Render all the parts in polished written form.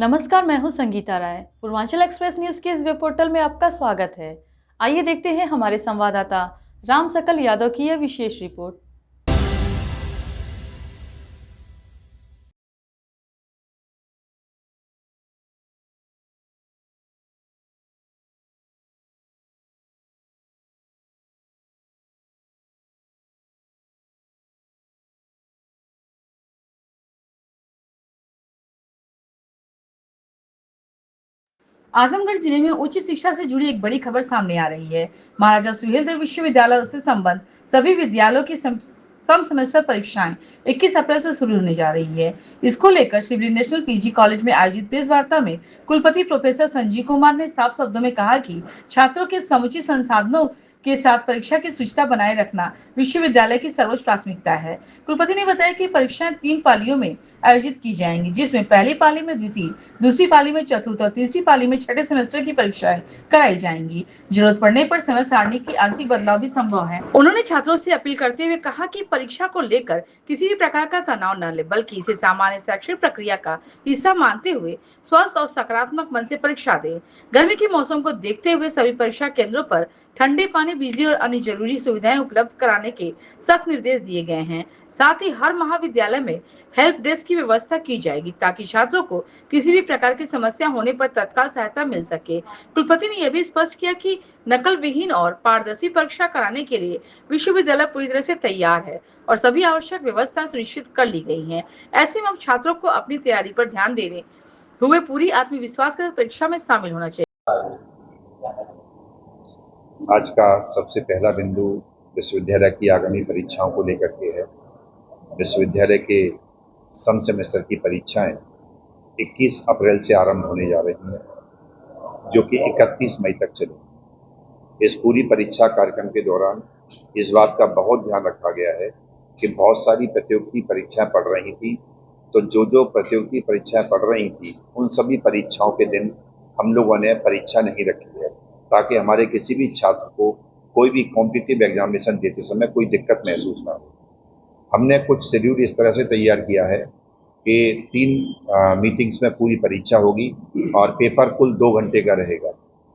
नमस्कार, मैं हूं संगीता राय। पूर्वांचल एक्सप्रेस न्यूज के इस वेब पोर्टल में आपका स्वागत है। आइए देखते हैं हमारे संवाददाता राम सकल यादव की यह विशेष रिपोर्ट। आजमगढ़ जिले में उच्च शिक्षा से जुड़ी एक बड़ी खबर सामने आ रही है। महाराजा सुहेलदेव विश्वविद्यालय से संबद्ध सभी विद्यालयों की सम सेमेस्टर परीक्षाएं 21 अप्रैल से शुरू होने जा रही है। इसको लेकर शिवरी नेशनल पीजी कॉलेज में आयोजित प्रेस वार्ता में कुलपति प्रोफेसर संजीव कुमार ने साफ शब्दों में कहा कि छात्रों के समुचित संसाधनों के साथ परीक्षा की शुचिता बनाए रखना विश्वविद्यालय की सर्वोच्च प्राथमिकता है। कुलपति ने बताया कि परीक्षाएं 3 पालियों में आयोजित की जाएंगी, जिसमें पहली पाली में द्वितीय, दूसरी पाली में चतुर्थ और तीसरी पाली में छठे सेमेस्टर की परीक्षाएं कराई जाएंगी। जरूरत पड़ने पर समय सारणी की आंशिक बदलाव भी संभव है। उन्होंने छात्रों से अपील करते हुए कहा कि परीक्षा को लेकर किसी भी प्रकार का तनाव न ले, बल्कि इसे सामान्य शैक्षणिक प्रक्रिया का हिस्सा मानते हुए स्वस्थ और सकारात्मक मन से परीक्षा दें। गर्मी के मौसम को देखते हुए सभी परीक्षा केंद्रों पर ठंडे पानी, बिजली और अन्य जरूरी सुविधाएं उपलब्ध कराने के सख्त निर्देश दिए गए हैं। साथ ही हर महाविद्यालय में हेल्प डेस्क की व्यवस्था की जाएगी, ताकि छात्रों को किसी भी प्रकार की समस्या होने पर तत्काल सहायता मिल सके। कुलपति ने यह भी स्पष्ट किया कि नकल विहीन और पारदर्शी परीक्षा कराने के लिए विश्वविद्यालय पूरी तरह से तैयार है और सभी आवश्यक व्यवस्था सुनिश्चित कर ली गई है। ऐसे में अब छात्रों को अपनी तैयारी पर ध्यान देने हुए पूरी आत्मविश्वास के साथ परीक्षा में शामिल होना चाहिए। आज का सबसे पहला बिंदु विश्वविद्यालय की आगामी परीक्षाओं को लेकर के है। विश्वविद्यालय के सम सेमेस्टर की परीक्षाएं 21 अप्रैल से आरंभ होने जा रही हैं, जो कि 31 मई तक चलेंगी। इस पूरी परीक्षा कार्यक्रम के दौरान इस बात का बहुत ध्यान रखा गया है कि बहुत सारी प्रतियोगिकी परीक्षाएं पढ़ रही थी, तो जो प्रतियोगिकी परीक्षाएं पढ़ रही थी उन सभी परीक्षाओं के दिन हम लोगों ने परीक्षा नहीं रखी है, ताकि हमारे किसी भी छात्र को कोई भी कॉम्पिटिटिव एग्जामिनेशन देते समय कोई दिक्कत महसूस ना हो। हमने कुछ शेड्यूल इस तरह से तैयार किया है कि 3 मीटिंग्स में पूरी परीक्षा होगी और पेपर कुल 2 घंटे का रहेगा।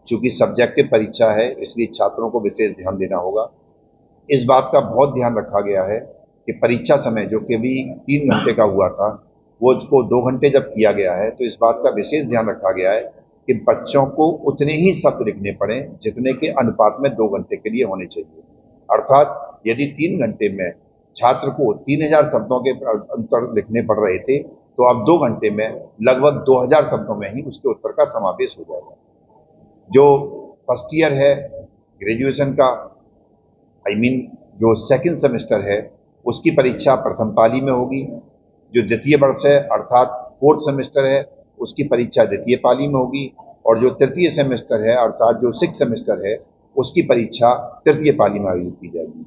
चूंकि सब्जेक्टिव परीक्षा है, इसलिए छात्रों को विशेष ध्यान देना होगा। इस बात का बहुत ध्यान रखा गया है कि परीक्षा समय जो कि भी 3 घंटे का हुआ था, वो उसको 2 घंटे जब किया गया है, तो इस बात का विशेष ध्यान रखा गया है कि बच्चों को उतने ही शब्द लिखने पड़े जितने के अनुपात में 2 घंटे के लिए होने चाहिए। अर्थात यदि 3 घंटे में छात्र को 3000 शब्दों के उत्तर लिखने पड़ रहे थे, तो अब 2 घंटे में लगभग 2000 शब्दों में ही उसके उत्तर का समावेश हो जाएगा। जो फर्स्ट ईयर है ग्रेजुएशन का, जो सेकंड सेमेस्टर है, उसकी परीक्षा प्रथम पाली में होगी। जो द्वितीय वर्ष है अर्थात फोर्थ सेमेस्टर है, उसकी परीक्षा द्वितीय पाली में होगी। और जो तृतीय सेमेस्टर है अर्थात जो 6th सेमेस्टर है, उसकी परीक्षा तृतीय पाली में आयोजित की जाएगी।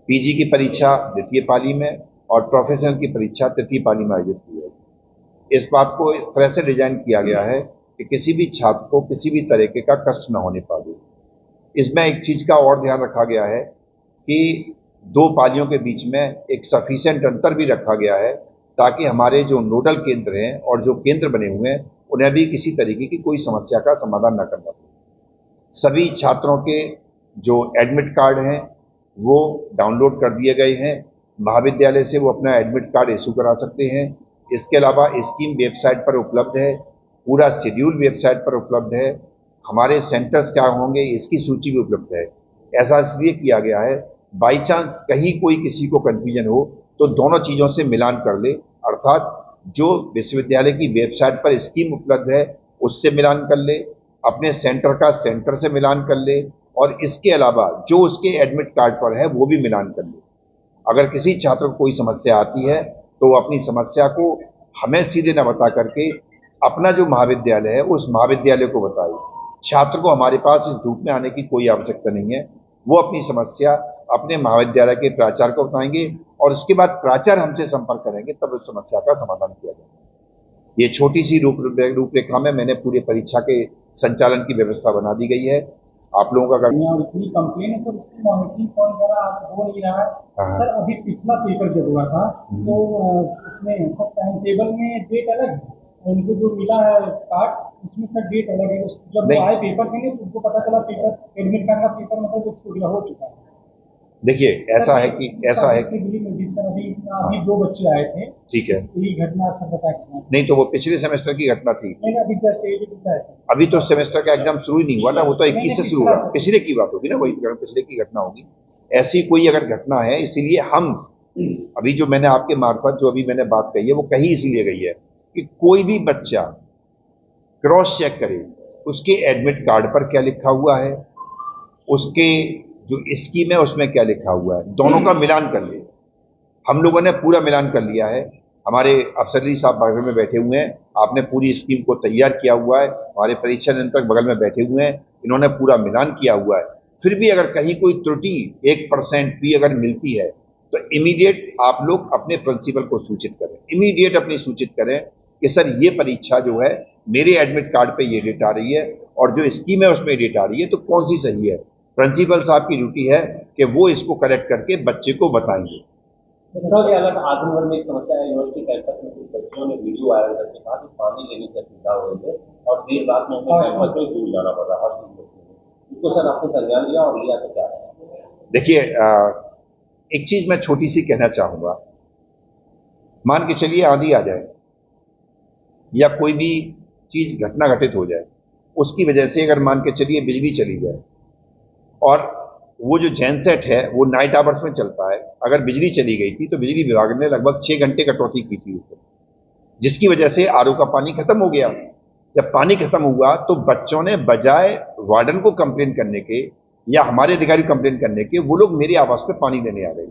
पीजी की परीक्षा द्वितीय पाली में और प्रोफेशनल की परीक्षा तृतीय पाली में आयोजित की जाएगी। इस बात को इस तरह से डिजाइन किया गया है कि किसी भी छात्र को किसी भी तरीके का कष्ट न होने पाए। इसमें एक चीज का और ध्यान रखा गया है कि 2 पालियों के बीच में एक सफिशिएंट अंतर भी रखा गया है, ताकि हमारे जो नोडल केंद्र हैं और जो केंद्र बने हुए हैं उन्हें भी किसी तरीके की कोई समस्या का समाधान न करना पड़े। सभी छात्रों के जो एडमिट कार्ड हैं वो डाउनलोड कर दिए गए हैं। महाविद्यालय से वो अपना एडमिट कार्ड इशू करा सकते हैं। इसके अलावा स्कीम वेबसाइट पर उपलब्ध है, पूरा शेड्यूल वेबसाइट पर उपलब्ध है, हमारे सेंटर्स क्या होंगे इसकी सूची भी उपलब्ध है। ऐसा इसलिए किया गया है, बाई चांस कहीं कोई किसी को कंफ्यूजन हो तो दोनों चीजों से मिलान कर ले, अर्थात जो विश्वविद्यालय की वेबसाइट पर स्कीम उपलब्ध है उससे मिलान कर ले, अपने सेंटर का सेंटर से मिलान कर ले, और इसके अलावा जो उसके एडमिट कार्ड पर है वो भी मिलान कर ले। अगर किसी छात्र को कोई समस्या आती है तो वो अपनी समस्या को हमें सीधे न बता करके अपना जो महाविद्यालय है उस महाविद्यालय को बताए। छात्र को हमारे पास इस धूप में आने की कोई आवश्यकता नहीं है। वो अपनी समस्या अपने महाविद्यालय के प्राचार्य को बताएंगे और उसके बाद प्राचार्य हमसे संपर्क करेंगे, तब उस समस्या का समाधान किया जाएगा। ये छोटी सी रूपरेखा में मैंने पूरे परीक्षा के संचालन की व्यवस्था बना दी गई है। आप लोगों का इतनी कंप्लेन है सर, उसकी मॉनिटरिंग कौन कर रहा है, हो नहीं रहा है सर। अभी पिछला पेपर जब हुआ था तो उसमें टाइम टेबल में डेट अलग है उनको जो मिला है कार्ड उसमें सर डेट अलग है। जब नहीं। वो आए पेपर देने तो उनको पता चला पेपर एडमिट कार्ड का पेपर मतलब वो छूट गया, हो चुका है। देखिए ऐसा है कि अभी 2 बच्चे आए थे, ठीक है, यही घटना सर बताया। नहीं तो वो पिछले सेमेस्टर की घटना थी। मैंने अभी जस्ट ये बताया था। अभी तो सेमेस्टर का एग्जाम शुरू ही नहीं हुआ ना, वो तो 21 से शुरू होगा। पिछले की बात होगी ना, वही पिछले की घटना होगी। ऐसी कोई अगर घटना है, इसीलिए हम अभी जो मैंने आपके मार्फत जो अभी मैंने बात कही है वो कही इसीलिए गई है कि कोई भी बच्चा क्रॉस चेक करे उसके एडमिट कार्ड पर क्या लिखा हुआ है, उसके जो स्कीम है उसमें क्या लिखा हुआ है, दोनों का मिलान कर ले। हम लोगों ने पूरा मिलान कर लिया है। हमारे अफसर जी साहब बगल में बैठे हुए हैं, आपने पूरी स्कीम को तैयार किया हुआ है। हमारे परीक्षा नियंत्रक बगल में बैठे हुए हैं, इन्होंने पूरा मिलान किया हुआ है। फिर भी अगर कहीं कोई त्रुटि 1% भी अगर मिलती है तो इमीडिएट आप लोग अपने प्रिंसिपल को सूचित करें, इमीडिएट अपनी सूचित करें कि सर ये परीक्षा जो है मेरे एडमिट कार्ड पे ये डेट आ रही है और जो स्कीम है उसमें डेट आ रही है, तो कौन सी सही है। प्रिंसिपल साहब की ड्यूटी है कि वो इसको करेक्ट करके बच्चे को बताएंगे। सर ये अलग आजमगढ़ में एक समस्या है, यूनिवर्सिटी कैंपस में कुछ बच्चों ने वीडियो वायरल करके कहा कि पानी लेने की असुविधा हो रही है और देर रात में उनको कैंपस में दूर जाना पड़ रहा है हॉस्टल में। इसको सर आपने संज्ञान लिया और लिया तो क्या है? देखिए एक चीज मैं छोटी सी कहना चाहूंगा, मान के चलिए आंधी आ जाए या कोई भी चीज घटना घटित हो जाए, उसकी वजह से अगर मान के चलिए बिजली चली जाए और वो जो जेनसेट है वो नाइट आवर्स में चलता है, अगर बिजली चली गई थी तो बिजली विभाग ने लगभग 6 घंटे कटौती की थी ऊपर, जिसकी वजह से आरओ का पानी खत्म हो गया। जब पानी खत्म हुआ तो बच्चों ने बजाय वार्डन को कंप्लेन करने के या हमारे अधिकारी कंप्लेन करने के, वो लोग मेरे आवास पे पानी लेने आ गए।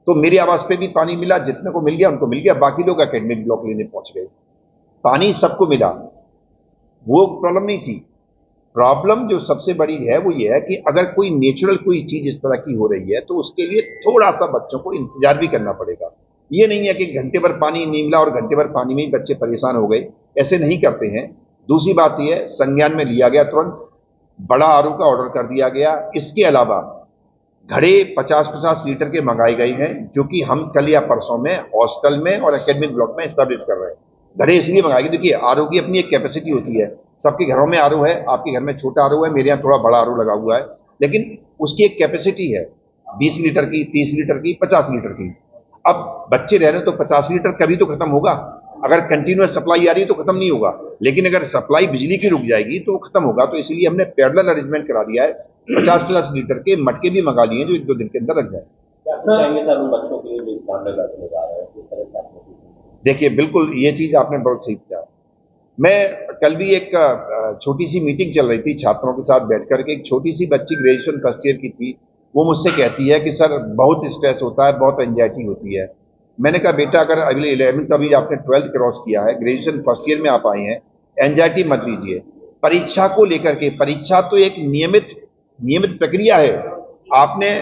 तो मेरे आवास पे भी पानी मिला, जितने को मिल गया उनको मिल गया, बाकी लोग एकेडमिक ब्लॉक लेने पहुंच गए। पानी सबको मिला, वो प्रॉब्लम नहीं थी। प्रॉब्लम जो सबसे बड़ी है वो ये है कि अगर कोई नेचुरल कोई चीज इस तरह की हो रही है तो उसके लिए थोड़ा सा बच्चों को इंतजार भी करना पड़ेगा। ये नहीं है कि घंटे भर पानी नहीं मिला और घंटे भर पानी में ही बच्चे परेशान हो गए, ऐसे नहीं करते हैं। दूसरी बात यह है, संज्ञान में लिया गया, तुरंत बड़ा आरओ का ऑर्डर कर दिया गया। इसके अलावा घड़े 50-50 लीटर के मंगाए गए हैं, जो कि हम कल या परसों में हॉस्टल में और एकेडमिक ब्लॉक में स्टैब्लिश कर रहे हैं। घड़े इसलिए मंगाए गए, देखिए आरओ की अपनी एक कैपेसिटी होती है, सबके घरों में आरओ है, आपके घर में छोटा आरओ है, मेरे यहाँ थोड़ा बड़ा आरओ लगा हुआ है, लेकिन उसकी एक कैपेसिटी है 20 लीटर की, 30 लीटर की, 50 लीटर की। अब बच्चे रह रहे तो 50 लीटर कभी तो खत्म होगा, अगर कंटिन्यूअस सप्लाई आ रही है तो खत्म नहीं होगा, लेकिन अगर सप्लाई बिजली की रुक जाएगी तो खत्म होगा। तो इसलिए हमने पैरेलल अरेंजमेंट करा दिया है, 50-50 लीटर के मटके भी मंगा लिए जो 1-2 दिन के अंदर रख जाए। बच्चों के लिए जा रहे हैं, देखिए बिल्कुल ये चीज आपने बहुत सही किया। मैं कल भी एक छोटी सी मीटिंग चल रही थी छात्रों के साथ बैठकर के, एक छोटी सी बच्ची ग्रेजुएशन फर्स्ट ईयर की थी, वो मुझसे कहती है कि सर बहुत स्ट्रेस होता है, बहुत एंजाइटी होती है। मैंने कहा बेटा अगर अभी 11th अभी आपने 12th क्रॉस किया है, ग्रेजुएशन फर्स्ट ईयर में आप आए हैं, एंजाइटी मत लीजिए। परीक्षा को लेकर के, परीक्षा तो एक नियमित प्रक्रिया है। आपने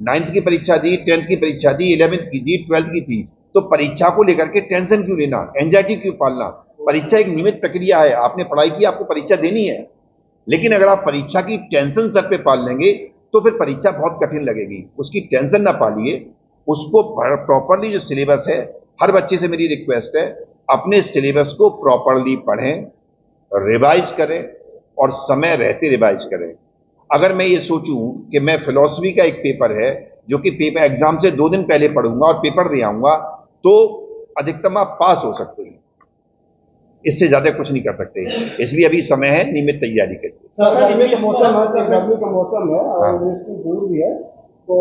9th की परीक्षा दी, 10th की परीक्षा दी, 11th की दी, 12th की थी, तो परीक्षा को लेकर के टेंशन क्यों लेना, एंजाइटी क्यों पालना। परीक्षा एक नियमित प्रक्रिया है, आपने पढ़ाई की, आपको परीक्षा देनी है। लेकिन अगर आप परीक्षा की टेंशन सर पे पाल लेंगे तो फिर परीक्षा बहुत कठिन लगेगी। उसकी टेंशन ना पालिए, उसको प्रॉपरली जो सिलेबस है, हर बच्चे से मेरी रिक्वेस्ट है अपने सिलेबस को प्रॉपरली पढ़ें, रिवाइज करें और समय रहते रिवाइज करें। अगर मैं ये सोचूं कि मैं फिलॉसफी का एक पेपर है जो कि पेपर एग्जाम से 2 दिन पहले पढ़ूंगा और पेपर दे आऊंगा, तो अधिकतम आप पास हो सकते हैं, इससे ज्यादा कुछ नहीं कर सकते। इसलिए अभी समय है नियमित तैयारी के लिए। गर्मी का मौसम है सर, गर्मी का मौसम है और यूनिवर्सिटी दूर भी है, तो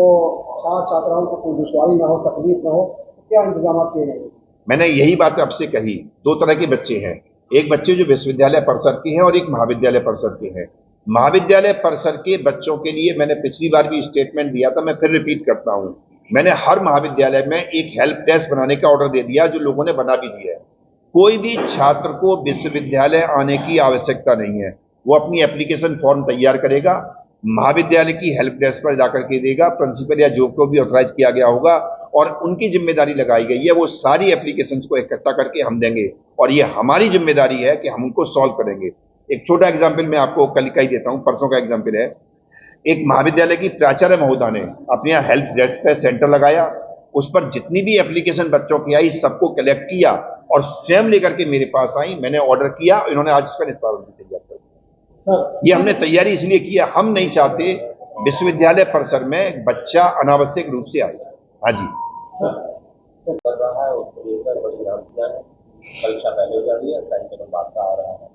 छात्राओं को कोई दुश्वारी ना हो, तकलीफ ना हो, क्या इंतजाम किए गए? मैंने यही बात आपसे कही। 2 तरह के बच्चे हैं, एक बच्चे जो विश्वविद्यालय परिसर के हैं और एक महाविद्यालय परिसर के हैं। महाविद्यालय परिसर के बच्चों के लिए मैंने पिछली बार भी स्टेटमेंट दिया था, मैं फिर रिपीट करता हूं, मैंने हर महाविद्यालय में एक हेल्प डेस्क बनाने का ऑर्डर दे दिया, जो लोगों ने बना भी दिया है। कोई भी छात्र को विश्वविद्यालय आने की आवश्यकता नहीं है, वो अपनी एप्लीकेशन फॉर्म तैयार करेगा, महाविद्यालय की हेल्प डेस्क पर जाकर के देगा, प्रिंसिपल या जो को भी ऑथराइज किया गया होगा और उनकी जिम्मेदारी लगाई गई है, वो सारी एप्लीकेशंस को इकट्ठा करके हम देंगे और ये हमारी जिम्मेदारी है कि हम उनको सॉल्व करेंगे। एक छोटा एग्जाम्पल मैं आपको कल का ही देता हूं, परसों का एग्जाम्पल है। एक महाविद्यालय की प्राचार्य महोदया ने अपने यहाँ हेल्प डेस्क पे सेंटर लगाया, उस पर जितनी भी एप्लीकेशन बच्चों की आई सबको कलेक्ट किया और स्वयं लेकर के मेरे पास आई, मैंने ऑर्डर किया, इन्होंने आज उसका निष्पादन भी तैयार कर दिया। सर ये हमने तैयारी इसलिए किया, हम नहीं चाहते विश्वविद्यालय परिसर में बच्चा अनावश्यक रूप से आए। हाँ जी कर रहा है उसको लेकर बड़ी भ्रांतियां हैं, परीक्षा पहले हो जा रही है, टाइम टेबल बाद का आ रहा है।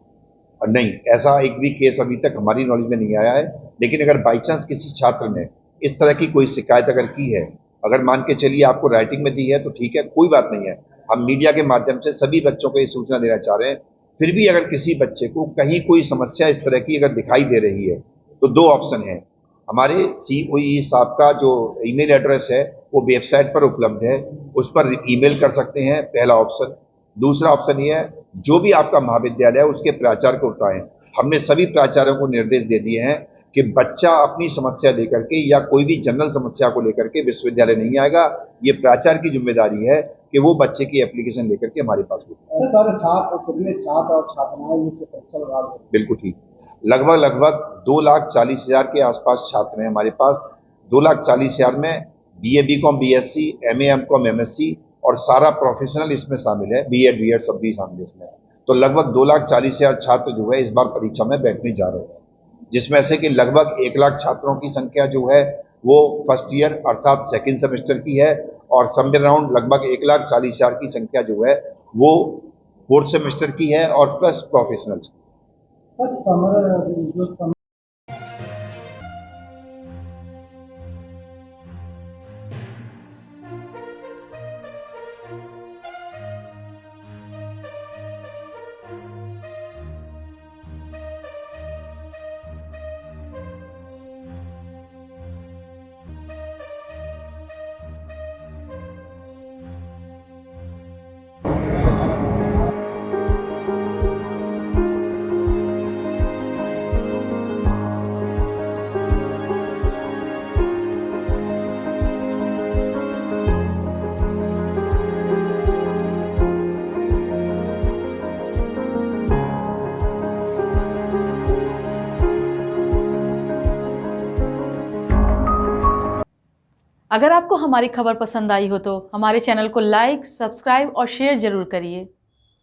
और नहीं, ऐसा एक भी केस अभी तक हमारी नॉलेज में नहीं आया है, लेकिन अगर बाई चांस किसी छात्र ने इस तरह की कोई शिकायत अगर की है, अगर मान के चलिए आपको राइटिंग में दी है तो ठीक है, कोई बात नहीं है, हम मीडिया के माध्यम से सभी बच्चों को ये सूचना देना चाह रहे हैं। फिर भी अगर किसी बच्चे को कहीं कोई समस्या इस तरह की अगर दिखाई दे रही है तो दो ऑप्शन है। हमारे COE साहब का जो ईमेल एड्रेस है वो वेबसाइट पर उपलब्ध है, उस पर ईमेल कर सकते हैं, पहला ऑप्शन। दूसरा ऑप्शन ये है, जो भी आपका महाविद्यालय है उसके प्राचार्य को बताएं। हमने सभी प्राचार्यों को निर्देश दे दिए हैं कि बच्चा अपनी समस्या लेकर के या कोई भी जनरल समस्या को लेकर के विश्वविद्यालय नहीं आएगा। ये प्राचार्य की जिम्मेदारी है कि वो बच्चे की एप्लीकेशन लेकर के हमारे पास भेजें। सर छात्र कितने छात्र और छात्राएं इससे परीक्षा लगा रहे हैं? बिल्कुल ठीक, लगभग 2,40,000 के आसपास छात्र हैं हमारे पास। 2,40,000 में BA BCom BSc MA MCom MSc और सारा प्रोफेशनल इसमें शामिल है, B.Ed B.Ed सब भी शामिल है इसमें। तो लगभग 2,40,000 छात्र जो है इस बार परीक्षा में बैठने जा रहे हैं, जिसमें से कि लगभग 1 लाख छात्रों की संख्या जो है वो फर्स्ट ईयर अर्थात सेकेंड सेमेस्टर की है, और समवेयर अराउंड लगभग 1,40,000 की संख्या जो है वो फोर्थ सेमेस्टर की है और प्लस प्रोफेशनल्स की। सर समर अगर आपको हमारी खबर पसंद आई हो तो हमारे चैनल को लाइक, सब्सक्राइब और शेयर जरूर करिए।